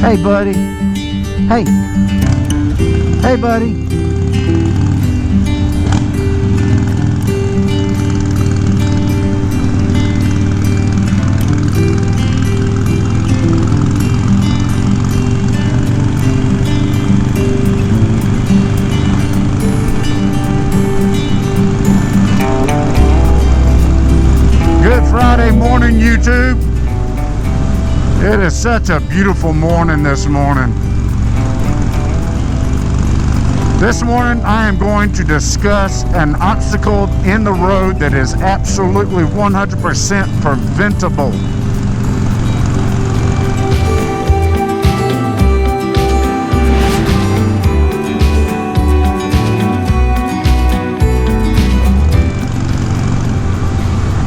Hey, buddy. Hey. Hey, buddy. Good Friday morning, YouTube. It is such a beautiful morning this morning. This morning I am going to discuss an obstacle in the road that is absolutely 100% preventable.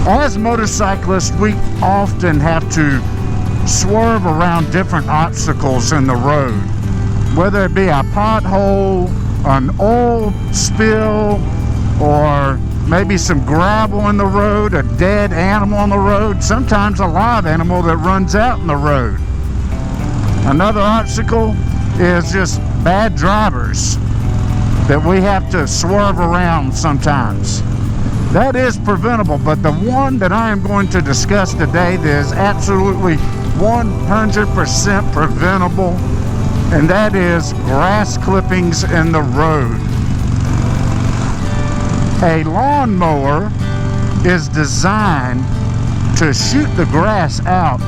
As motorcyclists, we often have to swerve around different obstacles in the road, whether it be a pothole, an oil spill, or maybe some gravel in the road, a dead animal on the road, sometimes a live animal that runs out in the road. Another obstacle is just bad drivers that we have to swerve around sometimes. That is preventable, but the one that I am going to discuss today that is absolutely 100% preventable, and that is grass clippings in the road. A lawnmower is designed to shoot the grass out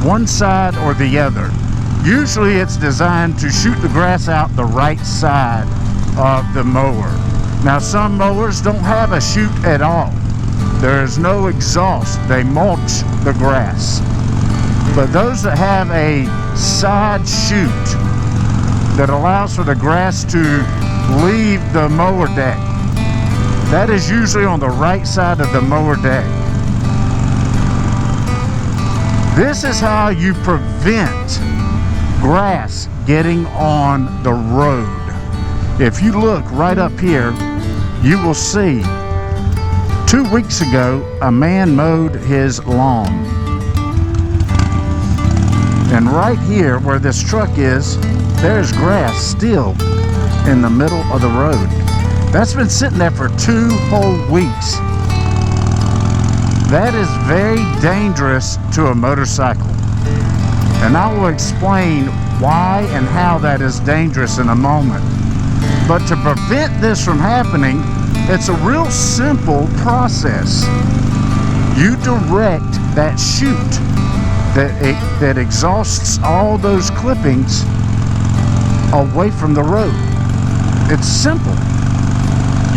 one side or the other. Usually it's designed to shoot the grass out the right side of the mower. Now, some mowers don't have a chute at all. There is no exhaust. They mulch the grass. But those that have a side chute that allows for the grass to leave the mower deck, that is usually on the right side of the mower deck. This is how you prevent grass getting on the road. If you look right up here, you will see 2 weeks ago a man mowed his lawn. And right here where this truck is, there's grass still in the middle of the road. That's been sitting there for 2 whole weeks. That is very dangerous to a motorcycle. And I will explain why and how that is dangerous in a moment. But to prevent this from happening, it's a real simple process. You direct that chute that exhausts all those clippings away from the road. It's simple.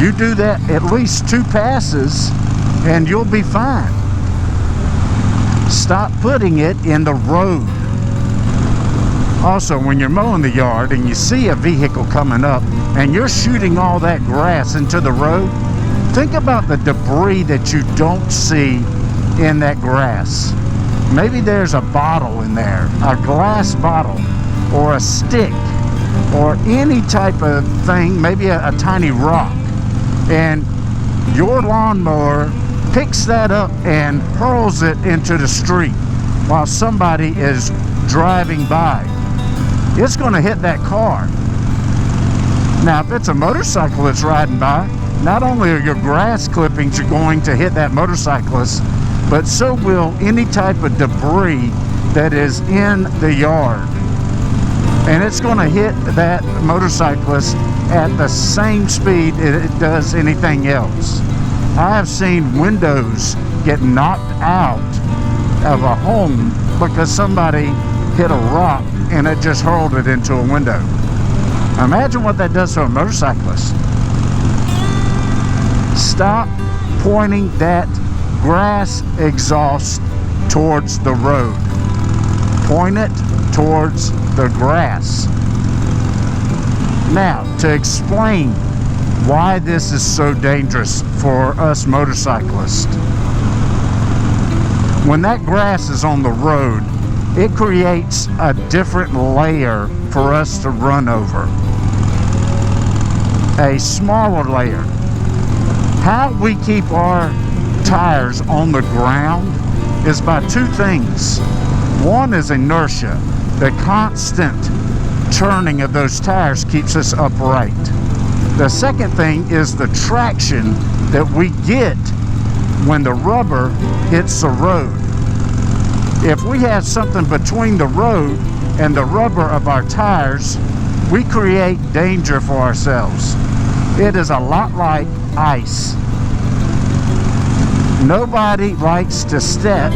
You do that at least 2 passes and you'll be fine. Stop putting it in the road. Also, when you're mowing the yard and you see a vehicle coming up and you're shooting all that grass into the road, think about the debris that you don't see in that grass. Maybe there's a bottle in there, a glass bottle, or a stick, or any type of thing, maybe a tiny rock. And your lawnmower picks that up and hurls it into the street while somebody is driving by. It's going to hit that car. Now, if it's a motorcycle that's riding by, not only are your grass clippings going to hit that motorcyclist, but so will any type of debris that is in the yard. And it's going to hit that motorcyclist at the same speed it does anything else. I have seen windows get knocked out of a home because somebody hit a rock and it just hurled it into a window. Imagine what that does to a motorcyclist. Stop pointing that grass exhaust towards the road. Point it towards the grass. Now, to explain why this is so dangerous for us motorcyclists. When that grass is on the road, it creates a different layer for us to run over. A smaller layer. How we keep our tires on the ground is by 2 things. One is inertia. The constant turning of those tires keeps us upright. The second thing is the traction that we get when the rubber hits the road. If we have something between the road and the rubber of our tires, we create danger for ourselves. It is a lot like ice. Nobody likes to step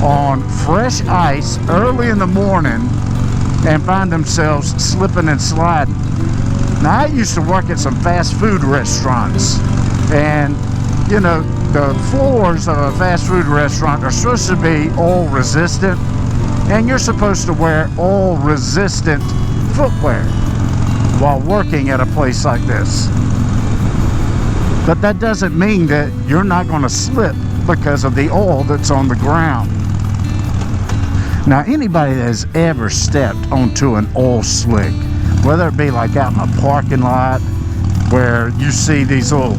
on fresh ice early in the morning and find themselves slipping and sliding. Now, I used to work at some fast food restaurants, and you know, the floors of a fast food restaurant are supposed to be oil resistant, and you're supposed to wear oil resistant footwear while working at a place like this. But that doesn't mean that you're not going to slip because of the oil that's on the ground. Now, anybody that has ever stepped onto an oil slick, whether it be like out in a parking lot where you see these little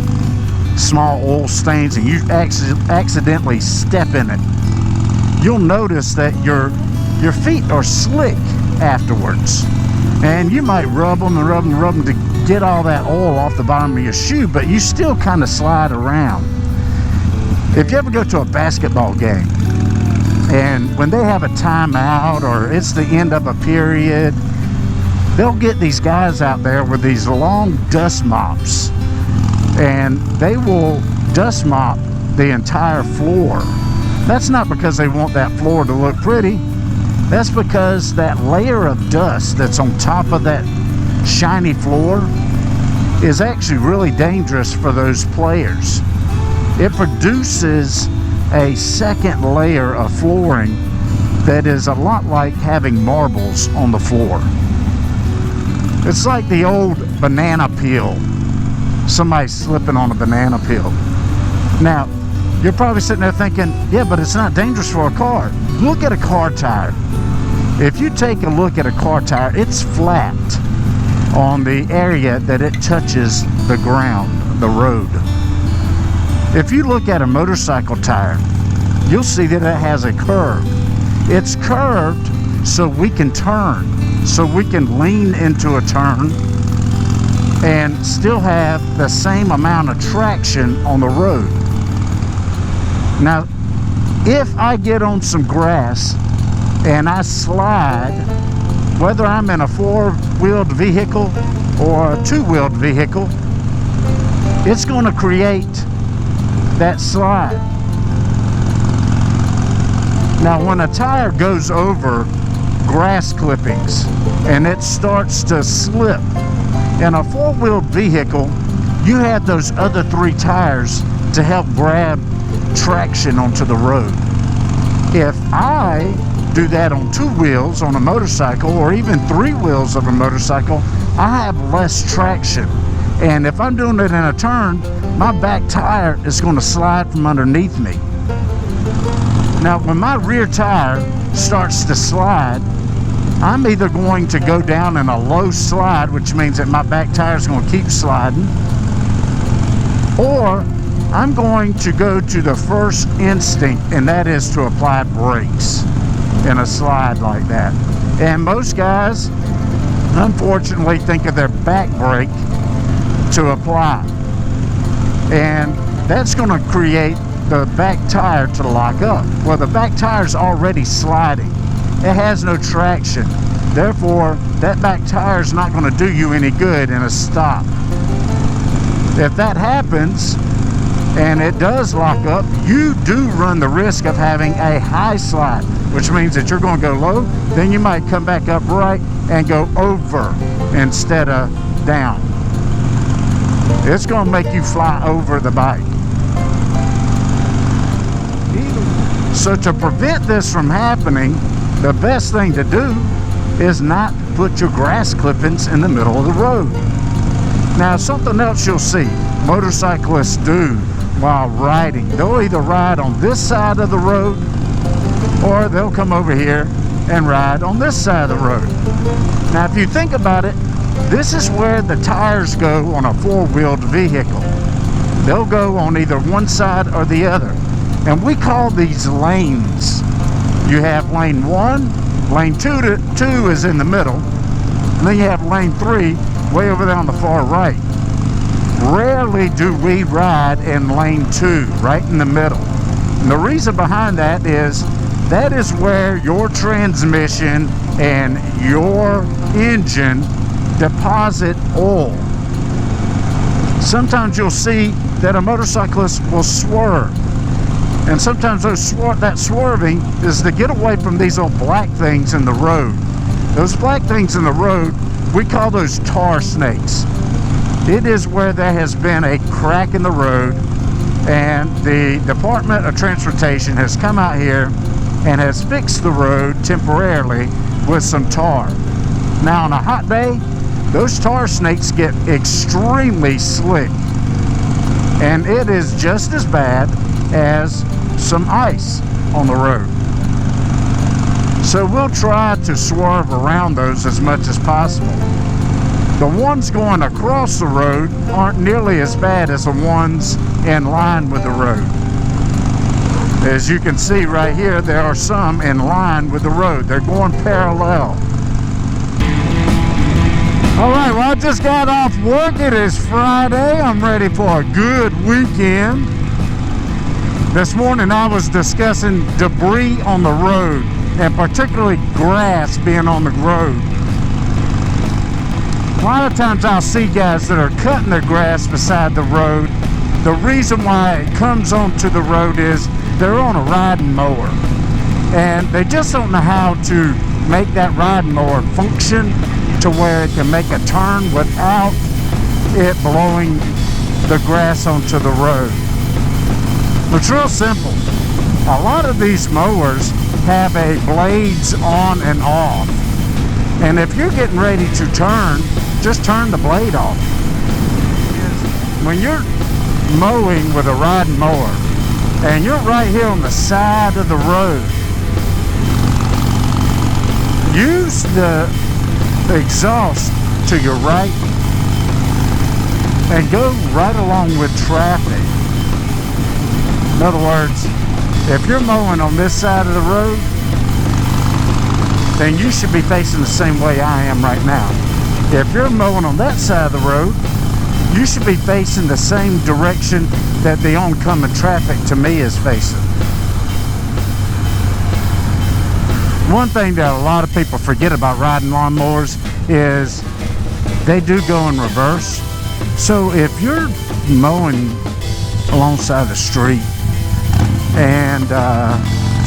small oil stains and you accidentally step in it, you'll notice that your feet are slick afterwards. And you might rub them and rub them and rub them to get all that oil off the bottom of your shoe, but you still kind of slide around. If you ever go to a basketball game, and when they have a timeout or it's the end of a period, they'll get these guys out there with these long dust mops, and they will dust mop the entire floor. That's not because they want that floor to look pretty. That's because that layer of dust that's on top of that shiny floor is actually really dangerous for those players. It produces a second layer of flooring that is a lot like having marbles on the floor. It's like the old banana peel. Somebody slipping on a banana peel. Now, you're probably sitting there thinking, yeah, but it's not dangerous for a car. Look at a car tire. If you take a look at a car tire, it's flat on the area that it touches the ground, the road. If you look at a motorcycle tire, you'll see that it has a curve. It's curved so we can turn, so we can lean into a turn and still have the same amount of traction on the road. Now, if I get on some grass and I slide, whether I'm in a four-wheeled vehicle or a two-wheeled vehicle, it's going to create that slide. Now, when a tire goes over grass clippings and it starts to slip, in a four-wheeled vehicle, you have those other three tires to help grab traction onto the road. If I do that on two wheels on a motorcycle, or even three wheels of a motorcycle, I have less traction. And if I'm doing it in a turn, my back tire is going to slide from underneath me. Now, when my rear tire starts to slide, I'm either going to go down in a low slide, which means that my back tire is going to keep sliding, or I'm going to go to the first instinct, and that is to apply brakes in a slide like that. And most guys, unfortunately, think of their back brake to apply. And that's going to create the back tire to lock up. Well, the back tire is already sliding. It has no traction. Therefore, that back tire is not going to do you any good in a stop. If that happens, and it does lock up, you do run the risk of having a high slide, which means that you're going to go low, then you might come back upright and go over instead of down. It's going to make you fly over the bike. So to prevent this from happening, the best thing to do is not put your grass clippings in the middle of the road. Now, something else you'll see motorcyclists do while riding, they'll either ride on this side of the road, or they'll come over here and ride on this side of the road. Now, if you think about it, this is where the tires go on a four-wheeled vehicle. They'll go on either one side or the other. And we call these lanes. You have lane 1, Lane 2 is in the middle, and then you have lane 3 way over there on the far right. Rarely do we ride in lane 2, right in the middle. And the reason behind that is where your transmission and your engine deposit oil. Sometimes you'll see that a motorcyclist will swerve. And sometimes that swerving is to get away from these little black things in the road. Those black things in the road, we call those tar snakes. It is where there has been a crack in the road, and the Department of Transportation has come out here and has fixed the road temporarily with some tar. Now on a hot day, those tar snakes get extremely slick, and it is just as bad as some ice on the road. So we'll try to swerve around those as much as possible. The ones going across the road aren't nearly as bad as the ones in line with the road. As you can see right here, there are some in line with the road. They're going parallel. All right, well, I just got off work. It is Friday. I'm ready for a good weekend. This morning I was discussing debris on the road, and particularly grass being on the road. A lot of times I'll see guys that are cutting their grass beside the road. The reason why it comes onto the road is they're on a riding mower, and they just don't know how to make that riding mower function to where it can make a turn without it blowing the grass onto the road. It's real simple. A lot of these mowers have a blades on and off, and if you're getting ready to turn, just turn the blade off. When you're mowing with a riding mower and you're right here on the side of the road, use the exhaust to your right and go right along with traffic. In other words, if you're mowing on this side of the road, then you should be facing the same way I am right now. If you're mowing on that side of the road, you should be facing the same direction that the oncoming traffic to me is facing. One thing that a lot of people forget about riding lawnmowers is they do go in reverse. So if you're mowing alongside the street and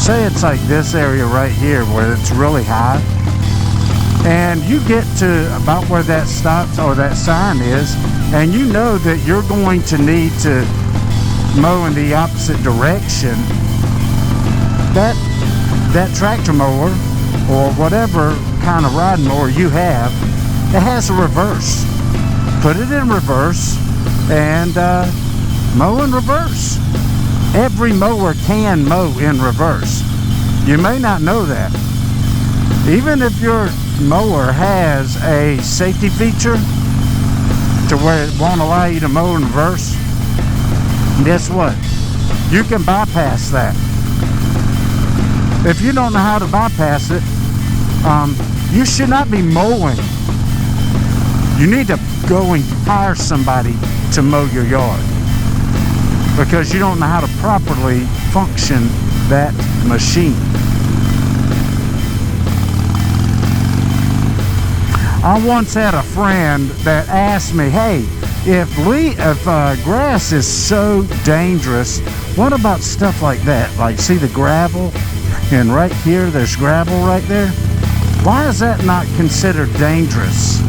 say it's like this area right here where it's really high, and you get to about where that stops or that sign is, and you know that you're going to need to mow in the opposite direction, that tractor mower or whatever kind of riding mower you have, it has a reverse. Put it in reverse and mow in reverse. Every mower can mow in reverse. You may not know that. Even if your mower has a safety feature to where it won't allow you to mow in reverse, guess what? You can bypass that. If you don't know how to bypass it, you should not be mowing. You need to go and hire somebody to mow your yard, because you don't know how to properly function that machine. I once had a friend that asked me, hey, if grass is so dangerous, what about stuff like that? Like, see the gravel? And right here, there's gravel right there. Why is that not considered dangerous?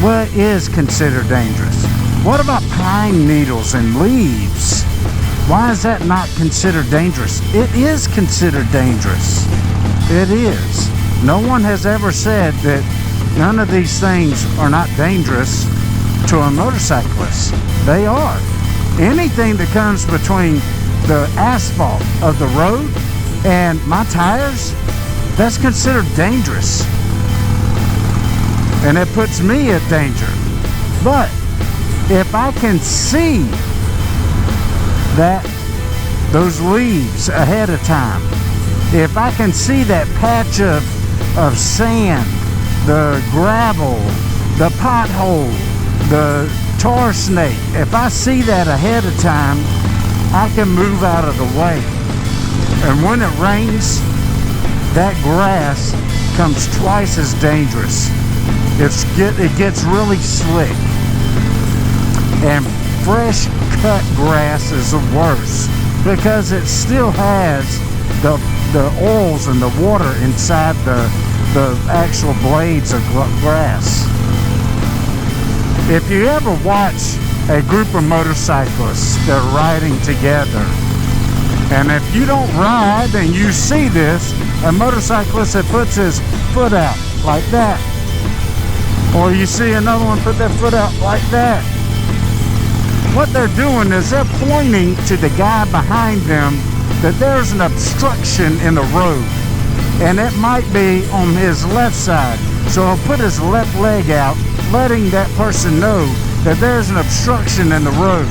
Well, it is considered dangerous. What about pine needles and leaves? Why is that not considered dangerous? It is considered dangerous. It is. No one has ever said that none of these things are not dangerous to a motorcyclist. They are. Anything that comes between the asphalt of the road and my tires, that's considered dangerous. And it puts me at danger. But if I can see that those leaves ahead of time, if I can see that patch of of sand, the gravel, the pothole, the tar snake. If I see that ahead of time, I can move out of the way. And when it rains, that grass comes twice as dangerous. It gets really slick. And fresh cut grass is the worst because it still has the oils and the water inside the actual blades of grass. If you ever watch a group of motorcyclists, they're riding together, and if you don't ride and you see this, a motorcyclist that puts his foot out like that, or you see another one put their foot out like that, what they're doing is they're pointing to the guy behind them that there's an obstruction in the road, and it might be on his left side. So he'll put his left leg out, letting that person know that there's an obstruction in the road.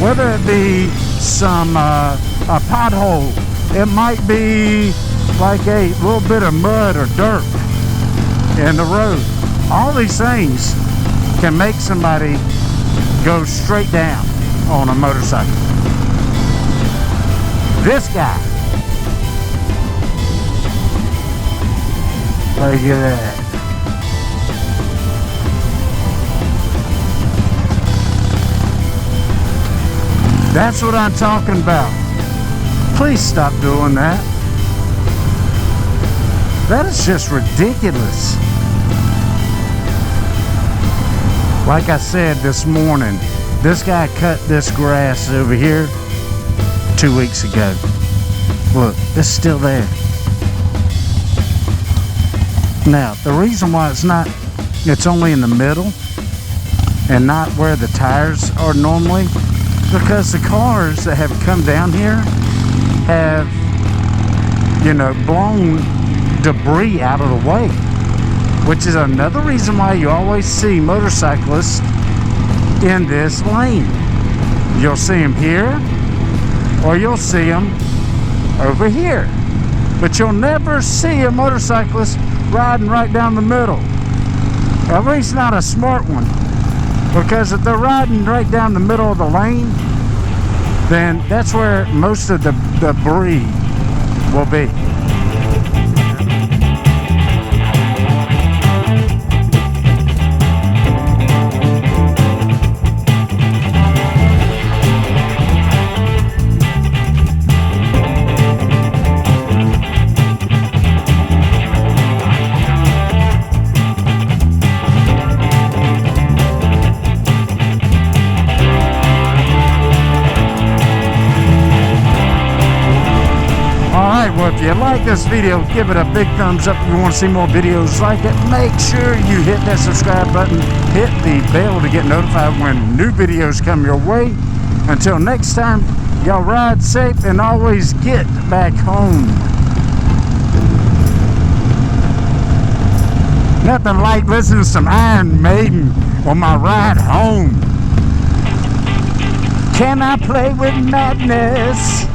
Whether it be a pothole, it might be like a little bit of mud or dirt in the road. All these things can make somebody go straight down on a motorcycle. This guy, look at that. That's what I'm talking about. Please stop doing that. That is just ridiculous. Like I said this morning, this guy cut this grass over here 2 weeks ago. Look, it's still there. Now, the reason why it's only in the middle and not where the tires are normally, because the cars that have come down here have, blown debris out of the way, which is another reason why you always see motorcyclists in this lane. You'll see them here, or you'll see them over here, but you'll never see a motorcyclist riding right down the middle. At least not a smart one, because if they're riding right down the middle of the lane, then that's where most of the debris will be. Well, if you like this video, give it a big thumbs up. If you want to see more videos like it, make sure you hit that subscribe button, hit the bell to get notified when new videos come your way. Until next time, y'all ride safe and always get back home. Nothing like listening to some Iron Maiden on my ride home. Can I play with madness?